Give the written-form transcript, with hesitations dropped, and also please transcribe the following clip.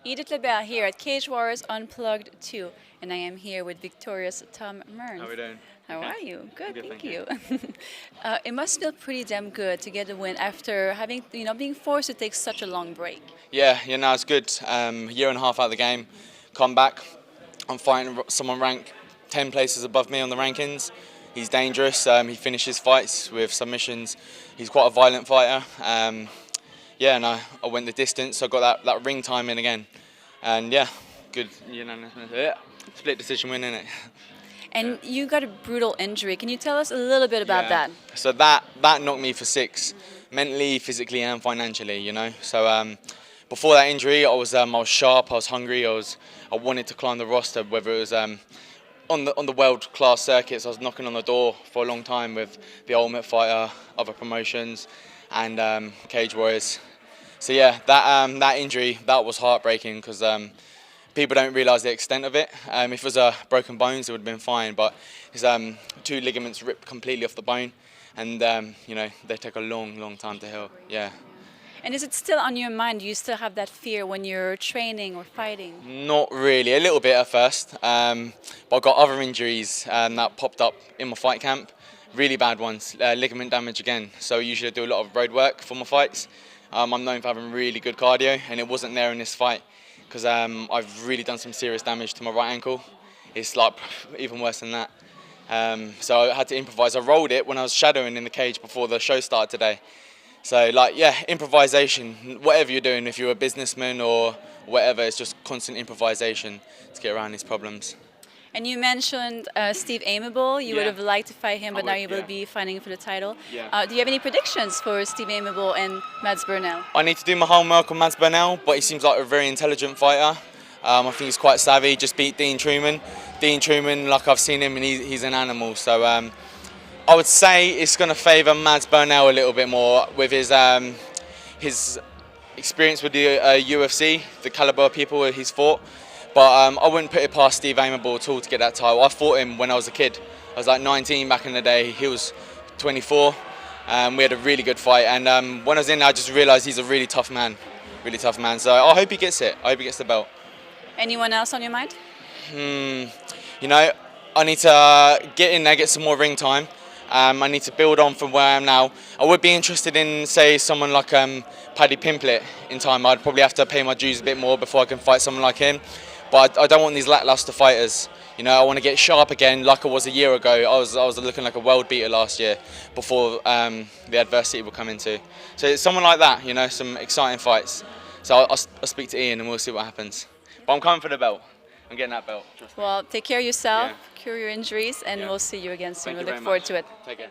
Edith Lebert here at Cage Warriors Unplugged 2, and I am here with victorious Tom Mearns. How are we doing? How are you? Good, Good, thank thank you. It must feel pretty damn good to get a win after having, being forced to take such a long break. Yeah, it's good. A year and a half out of the game, come back. I'm fighting someone ranked 10 places above me on the rankings. He's dangerous. He finishes fights with submissions. He's quite a violent fighter. Yeah, and I went the distance, so I got that ring time in again. And yeah, good, split decision win, innit? And you got a brutal injury. Can you tell us a little bit about that? So that knocked me for 6, mentally, physically, and financially. So before that injury, I was sharp, I was hungry, I wanted to climb the roster, whether it was on the world class circuits. I was knocking on the door for a long time with the Ultimate Fighter, other promotions, and Cage Warriors. So yeah, that injury, that was heartbreaking because people don't realise the extent of it. If it was broken bones, it would have been fine, but it's 2 ligaments ripped completely off the bone, and they take a long time to heal. Yeah. And is it still on your mind? Do you still have that fear when you're training or fighting? Not really, a little bit at first, but I got other injuries that popped up in my fight camp, really bad ones, ligament damage again. So usually I do a lot of road work for my fights. I'm known for having really good cardio, and it wasn't there in this fight because I've really done some serious damage to my right ankle. It's like even worse than that. So I had to improvise. I rolled it when I was shadowing in the cage before the show started today. So improvisation, whatever you're doing, if you're a businessman or whatever, it's just constant improvisation to get around these problems. And you mentioned Steve Aimable. You would have liked to fight him, but now you will be fighting for the title. Yeah. Do you have any predictions for Steve Aimable and Mads Burnell? I need to do my homework on Mads Burnell, but he seems like a very intelligent fighter. I think he's quite savvy. He just beat Dean Truman. Dean Truman, like I've seen him, and he's an animal. So I would say it's going to favour Mads Burnell a little bit more with his experience with the UFC, the calibre of people he's fought. But I wouldn't put it past Steve Aimable at all to get that title. I fought him when I was a kid. I was like 19 back in the day. He was 24. We had a really good fight. And when I was in there, I just realised he's a really tough man. Really tough man. So I hope he gets it. I hope he gets the belt. Anyone else on your mind? I need to get in there, get some more ring time. I need to build on from where I am now. I would be interested in, say, someone like Paddy Pimblett in time. I'd probably have to pay my dues a bit more before I can fight someone like him. But I don't want these lackluster fighters. I want to get sharp again like I was a year ago. I was looking like a world beater last year before the adversity would come into. So it's someone like that, some exciting fights. So I'll speak to Ian and we'll see what happens. But I'm coming for the belt. I'm getting that belt. Well, take care of yourself, cure your injuries, and we'll see you again soon. We look forward to it. Take care.